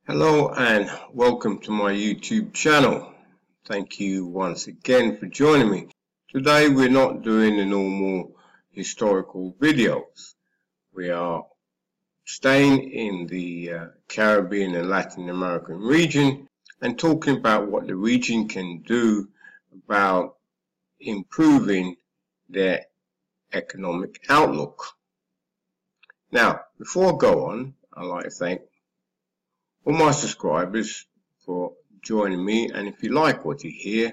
Hello and welcome to my YouTube channel. Thank you once again for joining me. Today we're not doing the normal historical videos. We are staying in the Caribbean and Latin American region and talking about what the region can do about improving their economic outlook. Now, before I go on, I'd like to thank all my subscribers for joining me, and if you like what you hear,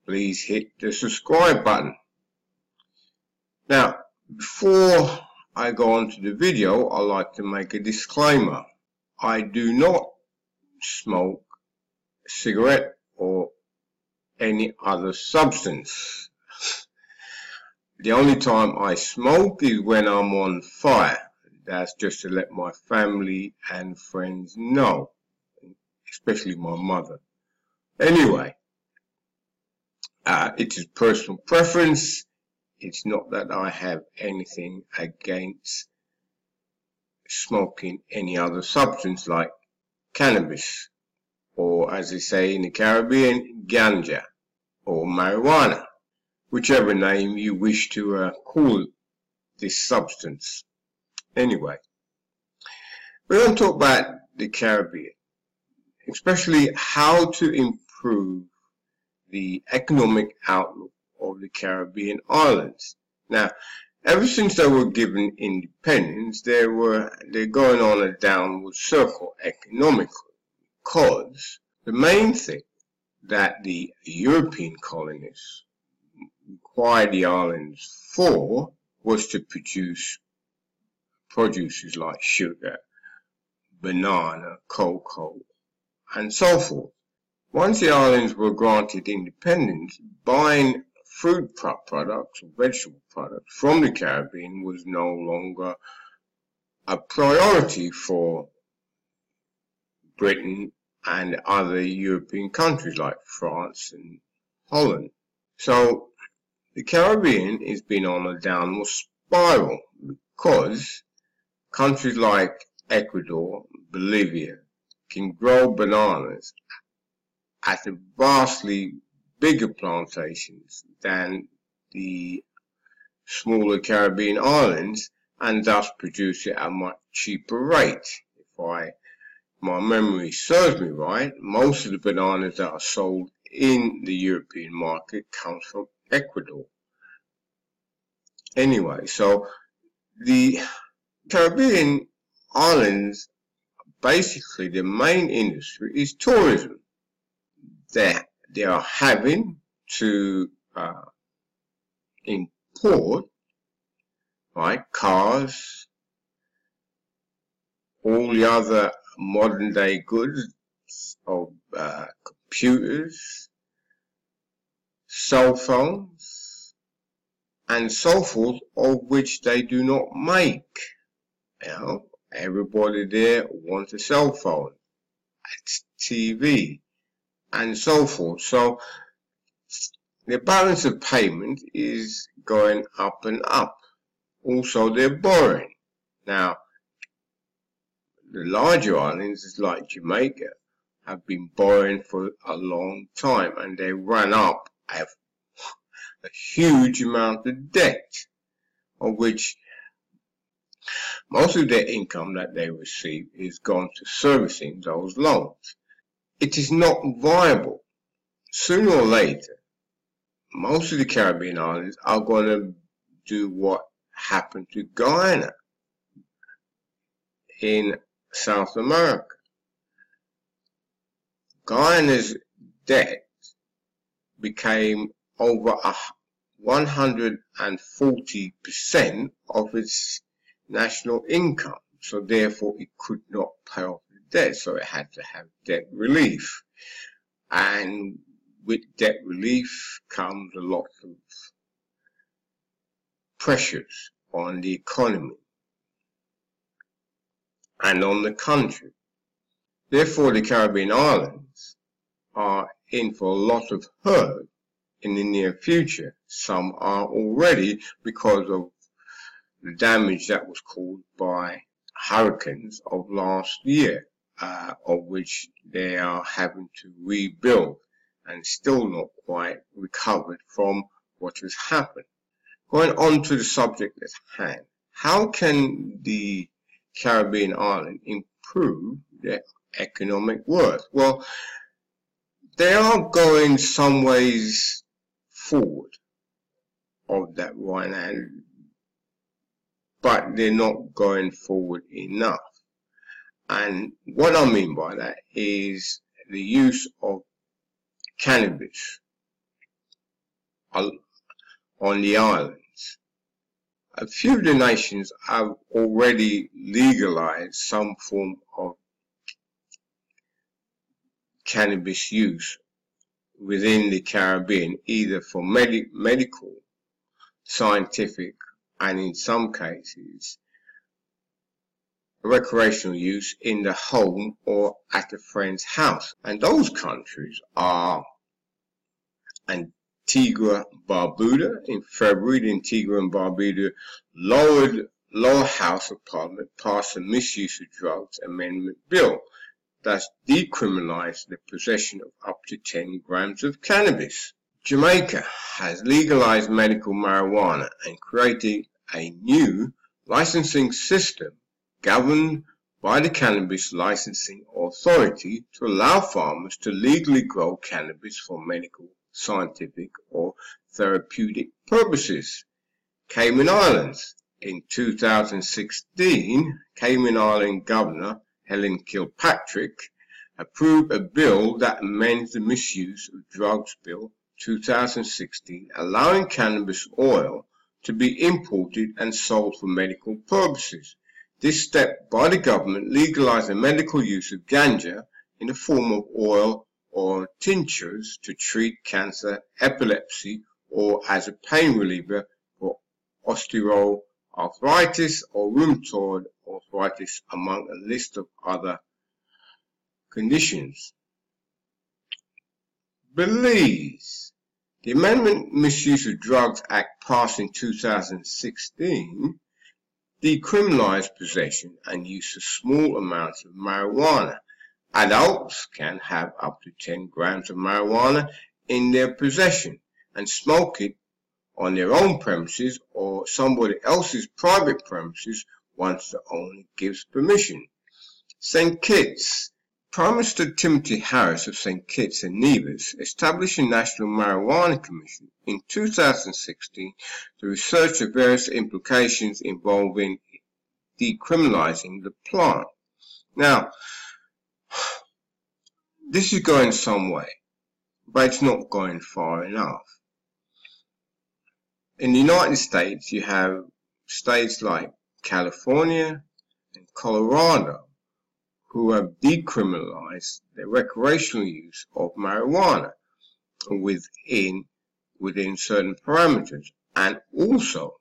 please hit the subscribe button. Now, before I go on to the video, I'd like to make a disclaimer. I do not smoke a cigarette or any other substance. The only time I smoke is when I'm on fire. That's just to let my family and friends know, especially my mother. Anyway, it is personal preference. It's not that I have anything against smoking any other substance like cannabis, or as they say in the Caribbean, ganja, or marijuana, whichever name you wish to call this substance. Anyway, we're going to talk about the Caribbean, especially how to improve the economic outlook of the Caribbean islands. Now, ever since they were given independence, they're going on a downward circle economically, because the main thing that the European colonists required the islands for was to produce produces like sugar, banana, cocoa, and so forth. Once the islands were granted independence, buying fruit products or vegetable products from the Caribbean was no longer a priority for Britain and other European countries like France and Holland. So the Caribbean has been on a downward spiral because countries like Ecuador, Bolivia can grow bananas at vastly bigger plantations than the smaller Caribbean islands, and thus produce it at a much cheaper rate. If my memory serves me right, most of the bananas that are sold in the European market comes from Ecuador. Anyway, so the Caribbean islands, basically the main industry is tourism. They are having to import, right, cars, all the other modern day goods of computers, cell phones, and so forth, of which they do not make. You know, everybody there wants a cell phone, a TV, and so forth. So the balance of payment is going up and up. Also, they're borrowing. Now, the larger islands, like Jamaica, have been borrowing for a long time, and they run up a huge amount of debt, of which most of their income that they receive is gone to servicing those loans. It is not viable. Sooner or later, most of the Caribbean islands are going to do what happened to Guyana in South America. Guyana's debt became over 140% of its national income, so therefore it could not pay off the debt, so it had to have debt relief. And with debt relief comes a lot of pressures on the economy and on the country. Therefore, the Caribbean islands are in for a lot of hurt in the near future. Some are already, because of the damage that was caused by hurricanes of last year. of which they are having to rebuild and still not quite recovered from what has happened. Going on to the subject at hand, how can the Caribbean island improve their economic worth? Well, they are going some ways forward of that right now, but they're not going forward enough. And what I mean by that is the use of cannabis on the islands. A few of the nations have already legalized some form of cannabis use within the Caribbean, either for medical, scientific, and in some cases, recreational use in the home or at a friend's house. And those countries are Antigua, Barbuda. In February, the Antigua and Barbuda lower house of parliament passed a misuse of drugs amendment bill that decriminalized the possession of up to 10 grams of cannabis. Jamaica has legalized medical marijuana and created a new licensing system governed by the Cannabis Licensing Authority to allow farmers to legally grow cannabis for medical, scientific, or therapeutic purposes. Cayman Islands. In 2016, Cayman Island Governor Helen Kilpatrick approved a bill that amends the Misuse of Drugs Bill 2016, allowing cannabis oil to be imported and sold for medical purposes. This step by the government legalized the medical use of ganja in the form of oil or tinctures to treat cancer, epilepsy, or as a pain reliever for osteoarthritis or rheumatoid arthritis, among a list of other conditions. Belize. The Amendment Misuse of Drugs Act passed in 2016 decriminalized possession and use of small amounts of marijuana. Adults can have up to 10 grams of marijuana in their possession and smoke it on their own premises or somebody else's private premises once the owner gives permission. St. Kitts. Prime Minister Timothy Harris of St. Kitts and Nevis established a National Marijuana Commission in 2016 to research the various implications involving decriminalizing the plant. Now, this is going some way, but it's not going far enough. In the United States, you have states like California and Colorado who have decriminalized the recreational use of marijuana within certain parameters, and also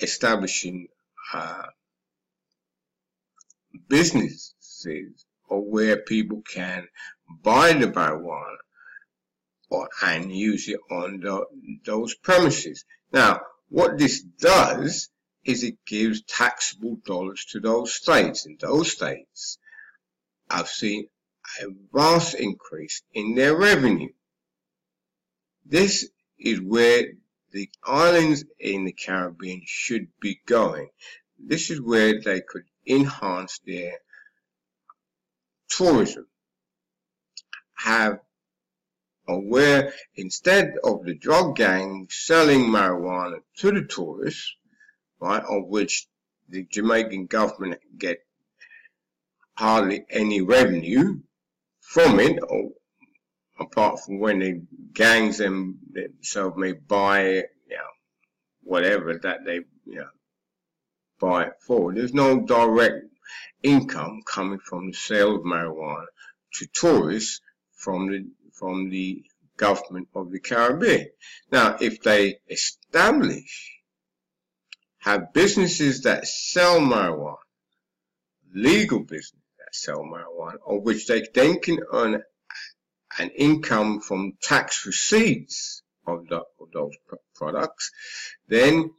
establishing businesses or where people can buy the marijuana and use it on those premises. Now, what this does is it gives taxable dollars to those states, and those states have seen a vast increase in their revenue. This is where the islands in the Caribbean should be going. This is where they could enhance their tourism, where instead of the drug gangs selling marijuana to the tourists, right, of which the Jamaican government get hardly any revenue from it, or apart from when the gangs themselves may buy, whatever that they, buy it for. There's no direct income coming from the sale of marijuana to tourists from the government of the Caribbean. Now, if they have businesses that sell marijuana, legal business that sell marijuana, of which they then can earn an income from tax receipts of those products, then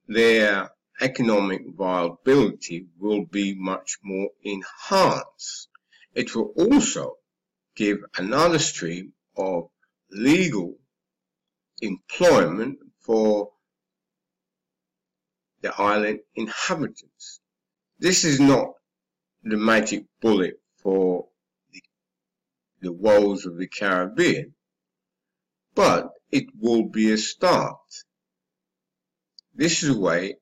their economic viability will be much more enhanced. It will also give another stream of legal employment for the island inhabitants. This is not the magic bullet for the woes of the Caribbean, but it will be a start. This is a way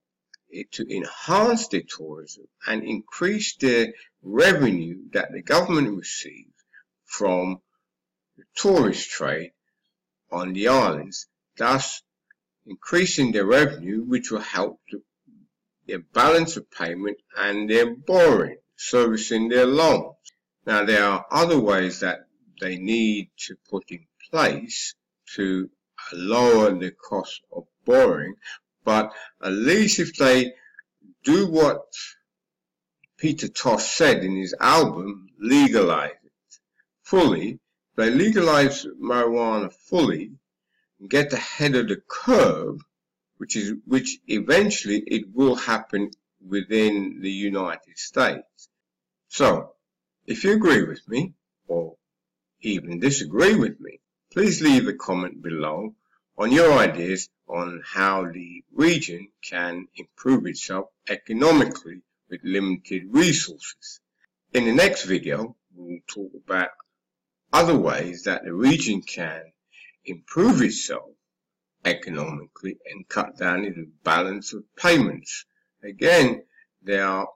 to enhance the tourism and increase the revenue that the government receives from the tourist trade on the islands, thus increasing their revenue, which will help their balance of payment and their borrowing, servicing their loans. Now, there are other ways that they need to put in place to lower the cost of borrowing, but at least if they do what Peter Tosh said in his album, Legalize it fully, they legalize marijuana fully and get ahead of the curve, which eventually it will happen within the United States. So, if you agree with me, or even disagree with me, please leave a comment below on your ideas on how the region can improve itself economically with limited resources. In the next video, we'll talk about other ways that the region can improve itself economically and cut down the balance of payments. Again, they are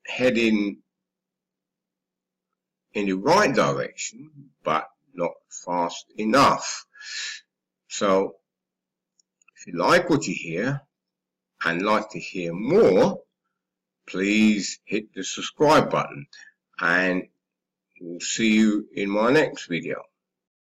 heading in the right direction, but not fast enough. So, if you like what you hear and like to hear more, please hit the subscribe button, and we'll see you in my next video.